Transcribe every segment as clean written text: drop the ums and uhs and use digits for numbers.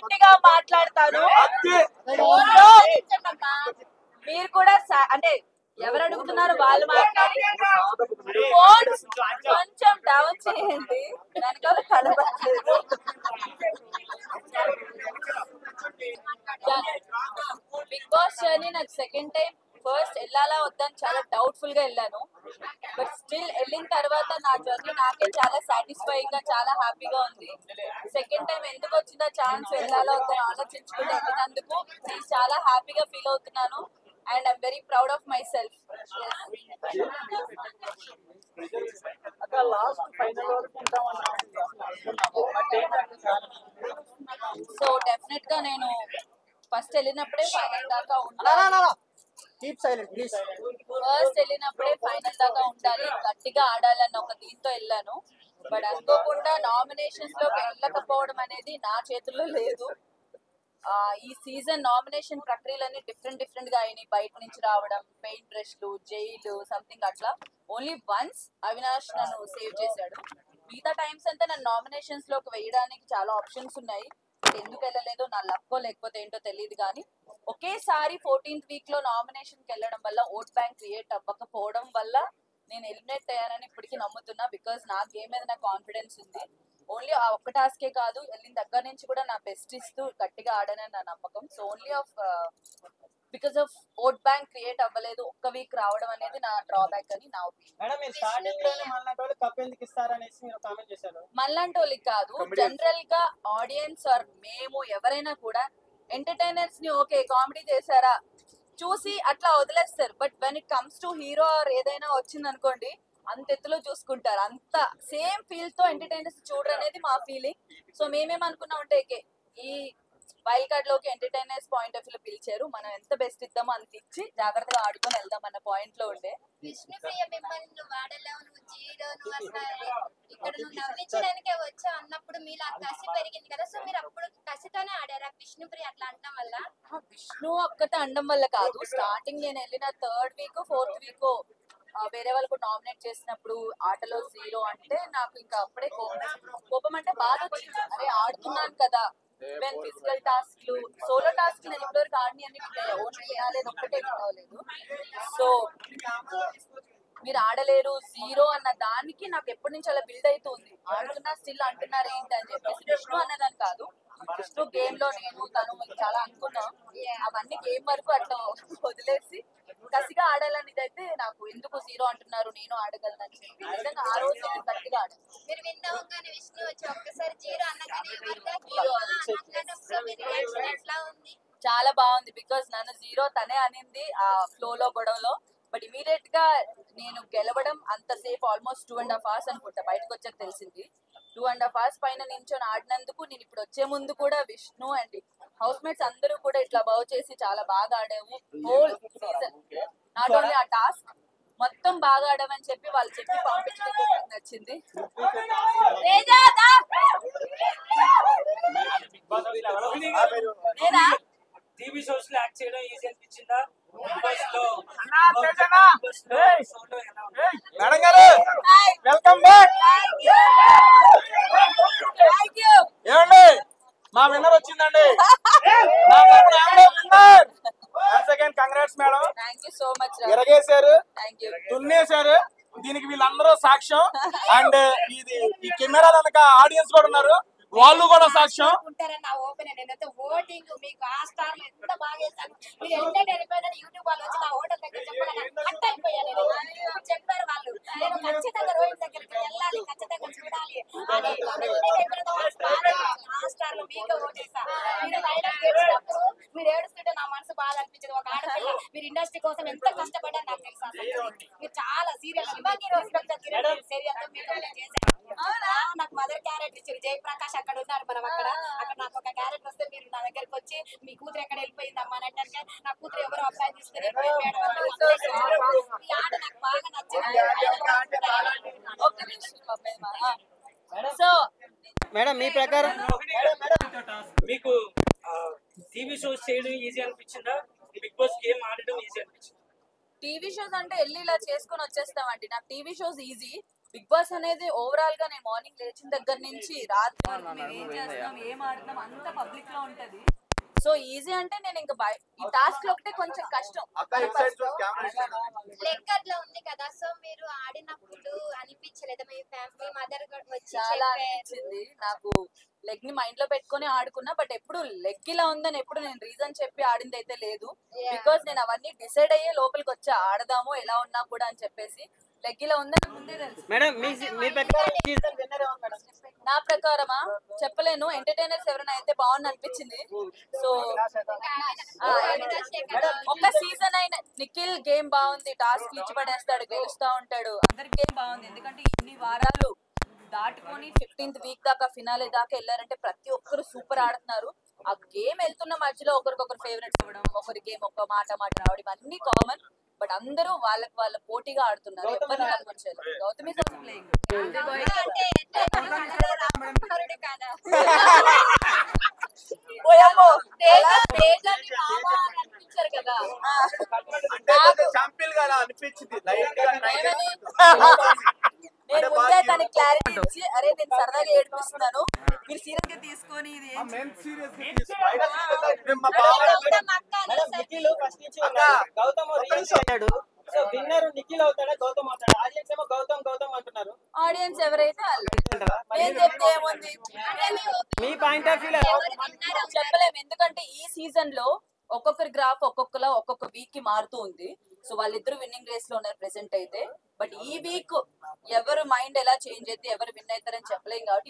గట్టిగా మాట్లాడతాను. మీరు కూడా అంటే ఎవరు అడుగుతున్నారు వాళ్ళు మాట్లాడి ఫోన్స్ కొంచెం డౌన్ చేయండి, వెనకాల కలవట్లేదు. బిగ్ బాస్ జర్నీ నాకు సెకండ్ టైం. ఫస్ట్ వెళ్ళాలా వద్దని చాలా డౌట్ఫుల్ గా వెళ్ళాను, బట్ స్టిల్ వెళ్ళిన తర్వాత నా జర్నీ నాకే చాలా సాటిస్ఫైయింగ్ గా చాలా హ్యాపీగా ఉంది. సెకండ్ టైం ఎందుకు వచ్చిందో ఛాన్స్ వెళ్ళాలా వద్దని ఆలోచించుకుంటూ వెళ్ళినందుకు నేను చాలా హ్యాపీగా ఫీల్ అవుతున్నాను. And I'm very proud of myself. So definitely గా నేను ఫస్ట్ వెళ్ళినప్పుడే ఫైనల్ దాకా ఉండాలి. ఫస్ట్ వెళ్ళినప్పుడే ఫైనల్ దాకా ఉండాలి, గట్టిగా ఆడాలన్న ఒక దీంతో వెళ్ళాను. బట్ అనుకోకుండా నామినేషన్స్ లోకి వెళ్ళకపోవడం అనేది నా చేతుల్లో లేదు. ఈ సీజన్ నామినేషన్ ప్రక్రియలన్నీ డిఫరెంట్ గా అయినాయి. బయట నుంచి రావడం, పెయింట్ బ్రష్లు, జైలు సంథింగ్ అట్లా. ఓన్లీ వన్స్ అవినాష్ నన్ను సేవ్ చేశాడు. మిగతా టైమ్స్ అంతా నన్ను నామినేషన్స్ లోకి వేయడానికి చాలా ఆప్షన్స్ ఉన్నాయి. ఎందుకు వెళ్ళలేదో నా లక్కో లేకపోతే ఏంటో తెలియదు, కానీ ఒకేసారి 14th వీక్ లో నామినేషన్ కి వెళ్ళడం వల్ల ఓట్ బ్యాంక్ క్రియేట్ అవ్వకపోవడం వల్ల నేను ఎలిమినేట్ అయ్యానని ఇప్పటికీ నమ్ముతున్నా. బికాస్ నా గేమ్ మీద నాకు కాన్ఫిడెన్స్ ఉంది. ఓన్లీ ఆ ఒక్క టాస్కే కాదు, వెళ్ళిన దగ్గర నుంచి కూడా నా బెస్ట్ ఇస్తూ గట్టిగా ఆడానని నా నమ్మకం. So only because of vote bank create అవ్వలేదు, ఒక్క వీక్ రావడం అనేది నా డ్రాబ్యాక్ అని నా ఒపీనియన్. మళ్ళంటి వాళ్ళకి కాదు, జనరల్ గా ఆడియన్స్ ఆర్ మేము ఎవరైనా కూడా ఎంటర్టైనర్స్ ని ఓకే కామెడీ చేశారా చూసి అట్లా వదిలేస్తారు. But when it comes to hero or ఏదైనా వచ్చింది అనుకోండి, అంత ఎత్తులో చూసుకుంటారు. అంత సేమ్ ఫీల్ తో ఎంటర్టైనర్స్ చూడరు అనేది మా ఫీలింగ్. సో మేమేమనుకున్నాం అంటే ఈ వైల్డ్ కార్డ్ లోకి ఎంటర్టైనర్స్ పాయింట్ ఆఫ్ వ్యూ పిలిచారు, మనం ఎంత బెస్ట్ ఇద్దామో అంత ఇచ్చి జాగ్రత్తగా ఆడుకొని వెళ్దాం అన్న పాయింట్ లో ఉండే. విష్ణుప్రియ మిమ్మల్ని నువ్వు ఆడలేవు, నువ్వు జీరో, నువ్వు అసలు ఇక్కడ నువ్వు నవ్వించడానికే వచ్చా అన్నప్పుడు మీలా కసి పెరిగింది కదా. సో మీరు అప్పుడు కసితోనే ఆడారా విష్ణుప్రియ అట్లా అనడం వల్ల? విష్ణు ఒక్కతే అనడం వల్ల కాదు, స్టార్టింగ్ నేను వెళ్ళిన 3rd వీక్ 4th వీక్ వేరే వాళ్ళకు నామినేట్ చేసినప్పుడు ఆటలో 0 అంటే నాకు ఇంకా అప్పుడే కోపం అంటే బాధ వచ్చింది. అరే ఆడుతున్నాను కదా, ఈవెన్ ఫిజికల్ టాస్క్లు సోలో టాస్క్ నేను ఇప్పటివరకు ఆడిని అన్నిటి ఓన్ చేయాలేదు, ఒక్కటే అవ్వలేదు. సో మీరు ఆడలేరు 0 అన్న దానికి నాకు ఎప్పటి నుంచి అలా బిల్డ్ అవుతుంది. ఆడుతున్నా స్టిల్ అంటున్నారు ఏంటి అని చెప్పేసి. విష్ణు అనేదాన్ని కాదు, విష్ణు గేమ్ లో నేను తను చాలా అనుకున్నాం. అవన్నీ గేమ్ వరకు అట్లా వదిలేసి కసిగా ఆడాలని ఇదైతే నాకు ఎందుకు 0 అంటున్నారు, నేను ఆడగలను అని చెప్పి నిజంగా ఆ రోజు నేను గట్టిగా ఆడాను. మీరు విన్నవగానే విష్ణు వచ్చి ఒక్కసారి 0 అన్నగానే ఎట్లా ఉంది? చాలా బాగుంది. బికాస్ నన్ను 0 తనే అనింది ఆ ఫ్లో లో గొడవలో. బట్ ఇమీడియట్ గా నేను గెలవడం అంతసేపు ఆల్మోస్ట్ 2.5 hours అనుకుంటా, బయటకు వచ్చాక తెలిసింది. 2.5 hours పైన నించొని ఆడినందుకు నేను ఇప్పుడు వచ్చే ముందు కూడా విష్ణు అండ్ హౌస్ మేట్స్ అందరూ కూడా ఇట్లా బౌ చేసి చాలా బాగా ఆడాము హోల్ సీజన్. నాట్ ఓన్లీ ఆ టాస్క్ మొత్తం బాగా ఆడామని చెప్పి వాళ్ళు చెప్పి పంపించడం నచ్చింది. టీవీ షోస్ లో యాక్ట్ చేయడం ఈజీ అనిపించిందా? మేడం గారు వెల్కమ్ బ్యాక్. ఏమండి మా విన్నర్ వచ్చిందండి. Congrats madam. So much. ఎరగేశారు, దున్నేశారు, దీనికి వీళ్ళందరూ సాక్ష్యం. అండ్ ఇది ఈ కెమెరా వెనక ఆడియన్స్ కూడా ఉన్నారు, వాళ్ళు కూడా సాక్ష్యం. ఓటింగ్ మీకు ఆ స్టార్ ఎంత బాగా చేశాను, మీరు ఎంటర్టైన్ అయిపోయినా యూట్యూబ్ వాళ్ళు వచ్చి నా హోటల్ దగ్గర చెప్పాలి చెప్పారు వాళ్ళు. నేను ఖచ్చితంగా రోహిత్ దగ్గరికి వెళ్ళాలి, ఖచ్చితంగా చూడాలి ఆ స్టార్ లో మీకే ఓటేసా. మీరు డైలాగ్ చేసినప్పుడు మీరు ఏడుస్తుంటే నా మనసు బాగా అనిపించదు. ఒక ఆడపిల్ల మీరు ఇండస్ట్రీ కోసం ఎంత కష్టపడ్డారు నాకు తెలుసా. మీరు చాలా సీరియల్ సీరియల్ చేశారు. నాకు మదర్ క్యారెక్టర్ ఇచ్చారు, జయప్రకాష్ అక్కడ ఉన్నారు మనం అక్కడ నాకు ఒక క్యారెక్టర్ వస్తే మీరు నా దగ్గరకు వచ్చి మీ కూతురు ఎక్కడ వెళ్ళిపోయింది అమ్మ అని అంటే నా కూతురు ఎవరో అబ్బాయి తీసుకుని ఆట నాకు బాగా నచ్చింది. సో మేడం మీ ప్రకారం మీకు టీవీ షోస్ చేయడం ఈజీ అనిపించిందా? బిగ్ బాస్ గేమ్ ఆడడం ఈజీ అనిపించింది? టీవీ షోస్ అంటే వెళ్ళి ఇలా చేసుకొని వచ్చేస్తామండి. నాకు TV shows easy, Bigg Boss అనేది ఓవరాల్ గా నేను మార్నింగ్ లేచిన దగ్గర నుంచి రాత్రి వరకు మేము ఏం చేస్తున్నాం ఏం ఆడుతున్నాం అంతా పబ్లిక్ లో ఉంటది. సో ఈజీ అంటే నేను ఇంకా ఈ టాస్క్ లో ఒకటే కొంచెం కష్టం. లెగ్ అట్లా ఉంది కదా, సో మీరు ఆడినప్పుడు అనిపించలేదా మీ ఫ్యామిలీ మదర్ వచ్చి చాలా అనిపించింది నాకు. లెగ్ ని మైండ్ లో పెట్టుకొని ఆడుకున్నా, బట్ ఎప్పుడు లెగ్ ఇలా ఉందని ఎప్పుడు నేను రీజన్ చెప్పి ఆడింది అయితే లేదు. బికాస్ నేను అవన్నీ డిసైడ్ అయ్యే లోపలికి వచ్చా, ఆడదాము ఎలా ఉన్నా కూడా అని చెప్పేసి. లెగ్ ఇలా ఉందని ముందే తెలుసు. మేడం మీ ప్రకారం సీజన్ విన్నర్ ఎవరు మేడం? నా ప్రకారమా చెప్పలేను, ఎంటర్టైనర్స్ ఎవరైనా అయితే బాగుంది అనిపించింది. సో ఒక సీజన్ అయిన నిఖిల్ గేమ్ బాగుంది, టాస్క్ ఇచ్చి పడేస్తాడు, గెలుస్తా ఉంటాడు, అందరి గేమ్ బాగుంది. ఎందుకంటే ఇన్ని వారాలు దాటుకొని 15th వీక్ దాకా ఫినాలే దాకా వెళ్ళారంటే ప్రతి ఒక్కరు సూపర్ ఆడుతున్నారు. ఆ గేమ్ వెళ్తున్న మధ్యలో ఒకరికొకరు ఫేవరెట్స్ అవ్వడం, ఒకరి గేమ్ ఒక మాట రావడం అన్ని కామన్. బట్ అందరూ వాళ్ళకి వాళ్ళ పోటీగా ఆడుతున్నారు, ఎవరిని కనుకొచ్చారు. గౌతమి ప్లేయింగ్ అనిపించారు కదా. నేను ముందే తనకి క్లారిటీ ఇచ్చి, అరే నేను సరదాగా ఏడిపిస్తున్నాను, మీరు సీరియస్ గా తీసుకొని ఇది నిఖిల్ ఫస్ట్ నుంచి గౌతమ్ అయ్యాడు. సో విన్నర్ నిఖిల్ అవుతాడా గౌతమ్ అవుతాడా? ఆడియన్స్ ఏమో గౌతమ్ గౌతమ్ అంటున్నారు. ఆడియన్స్ ఎవరైతే నేను చెప్తే ఏముంది, మీ పాయింట్ ఆఫ్ వ్యూ చెప్పలేము. ఎందుకంటే ఈ సీజన్ లో ఒక్కొక్కరి గ్రాఫ్ ఒక్కొక్కలా ఒక్కొక్క వీక్ కి మారుతూ ఉంది. సో వాళ్ళిద్దరు విన్నింగ్ రేస్ లో ఉన్నారు ప్రెసెంట్ అయితే. బట్ ఈ వీక్ ఎవరు మైండ్ ఎలా చేంజ్ అయితే ఎవరు విన్ అవుతారని చెప్పలేం. కాబట్టి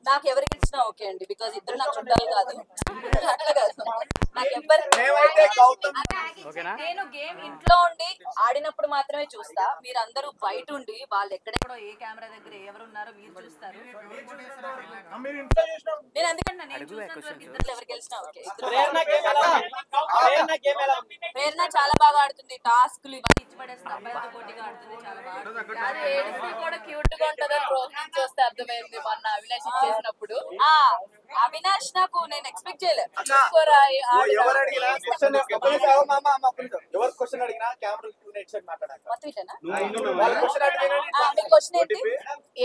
నాకు ఎవరికి ఇచ్చినా ఓకే అండి, బికాజ్ ఇద్దరు నాకు చుట్టాలు కాదు, అట్లా కాదు. నాకు ఎవరు నేను గేమ్ ఇంట్లో ఉండి ఆడినప్పుడు మాత్రమే చూస్తా. మీరు అందరూ బయట ఉండి వాళ్ళు ఎక్కడెక్కడో ఏ కెమెరా దగ్గర ఎవరు ఉన్నారో మీరు చూస్తారు. నేను అందుకంటే నేను చూసినంత వరకు ఇద్దరు ఎవరు గెలిచినా ఓకే. ప్రేరణ చాలా బాగా ఆడుతుంది, టాస్క్లు ఇవన్నీ ఇచ్చి పడేస్తుంది, అబ్బాయిలతో పోటీగా ఆడుతుంది, చాలా బాగా. ఏడుస్తూ కూడా క్యూట్ గా ఉంటదని రోజు నుంచి వస్తే అర్థమైంది మొన్న అవినాష్ ఇచ్చేసినప్పుడు. అవినాష్ నాకు నేను ఎక్స్పెక్ట్ చేయలేదు.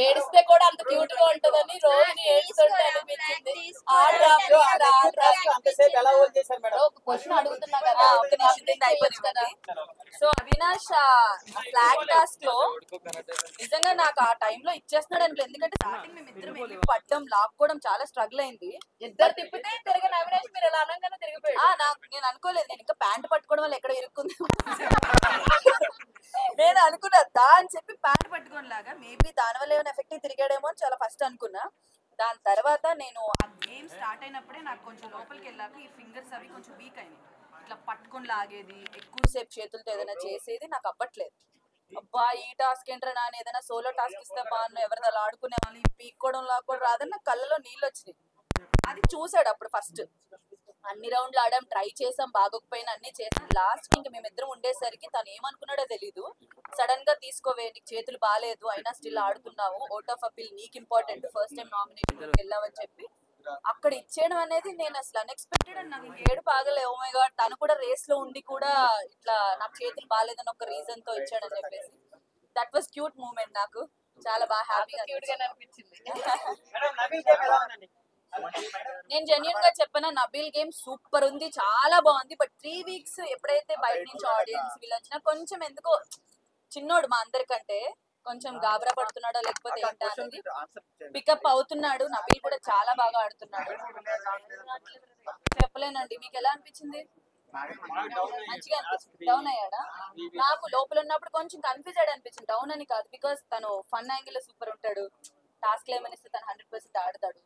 ఏడిస్తే కూడా అంత క్యూట్ గా ఉంటదని రోజు ఏడుస్తుంటే అనిపించింది. క్వశ్చన్ అడుగుతున్నా కదా, ఒక నిమిషం అయిపోయింది కదా. సో అవినాష్ ఫ్లాగ్ టాస్క్ లో నిజంగా నాకు ఆ టైంలో ఇచ్చేస్తున్నాడు అనుకో. ఎందుకంటే స్టార్టింగ్ మేము ఇద్దరం వెళ్ళి పట్టడం లాక్కోవడం చాలా స్ట్రగుల్ అయింది. ఇద్దరు తిప్పితే తిరగని అవినాష్ మీరు ఎలా అనగానే తిరిగిపోయాడు. నేను అనుకోలేదు, నేను ఇంకా ప్యాంట్ పట్టుకోవడం వల్ల ఎక్కడ ఇరుక్కుంది నేను అనుకున్నా దా అని చెప్పి ప్యాంట్ పట్టుకోని లాగా మేబీ దాని వల్ల ఏమైనా ఎఫెక్టివ్ తిరిగాడేమో అని చాలా ఫస్ట్ అనుకున్నా. దాని తర్వాత నేను ఆ గేమ్ స్టార్ట్ అయినప్పుడే నాకు కొంచెం లోపలికి వెళ్ళాక ఈ ఫింగర్స్ అవి కొంచెం వీక్ అయినాయి. ఇట్లా పట్టుకొని లాగేది, ఎక్కువసేపు చేతులతో ఏదైనా చేసేది నాకు అవ్వట్లేదు. అబ్బా ఈ టాస్క్ ఏంట్రా నాన్న, ఏదైనా సోలో టాస్క్ ఇస్తే బాగున్నా, ఎవరిది అలా ఆడుకునే వాళ్ళు ఈ పీక్కోవడం లాక్కోవడం రాదని నాకు కళ్ళలో నీళ్ళు వచ్చినాయి. అది చూసాడు అప్పుడు ఫస్ట్. అన్ని రౌండ్లు ఆడాం, ట్రై చేసాం, బాగోకపోయినా అన్ని చేసాం. లాస్ట్ ఇంక మేమిద్దరం ఉండేసరికి తను ఏమనుకున్నాడో తెలీదు, సడన్ గా తీసుకోవే నీకు చేతులు బాగాలేదు అయినా స్టిల్ ఆడుతున్నావు, ఓట్ ఆఫ్ అపీల్ నీకు ఇంపార్టెంట్, ఫస్ట్ టైం నామినేషన్ వెళ్ళావని చెప్పి అక్కడ ఇచ్చేయడం అనేది నేను అసలు అన్ఎక్స్పెక్టెడ్. అని నాకు ఏడు పాగలే. ఓ మై గాడ్, తను కూడా రేస్ లో ఉండి కూడా ఇట్లా నాకు చేతులు బాగాలేదని ఒక రీజన్ తో ఇచ్చాడని చెప్పేసి దట్ వాస్ క్యూట్ మూమెంట్. నాకు చాలా బాగా హ్యాపీగా అనిపించింది. నేను జెన్యూన్ గా చెప్పనా, నబీల్ గేమ్ సూపర్ ఉంది, చాలా బాగుంది. బట్ 3 weeks ఎప్పుడైతే బయట నుంచి ఆడియన్స్ వీళ్ళు వచ్చినా కొంచెం ఎందుకో చిన్నోడు మా అందరికంటే కొంచెం గాబరా పడుతున్నాడో లేకపోతే ఏంటో అనేది పికప్ అవుతున్నాడు. నబీల్ కూడా చాలా బాగా ఆడుతున్నాడు. చెప్పలేనండి, మీకు ఎలా అనిపించింది? మంచిగా అనిపించింది. డౌన్ అయ్యాడా? నాకు లోపల ఉన్నప్పుడు కొంచెం కన్ఫ్యూజ్ అనిపించింది. డౌన్ అని కాదు, బికాస్ తను ఫన్ యాంగిల్ సూపర్ ఉంటాడు, టాస్క్ ఏమనిస్తే తను 100% ఆడతాడు.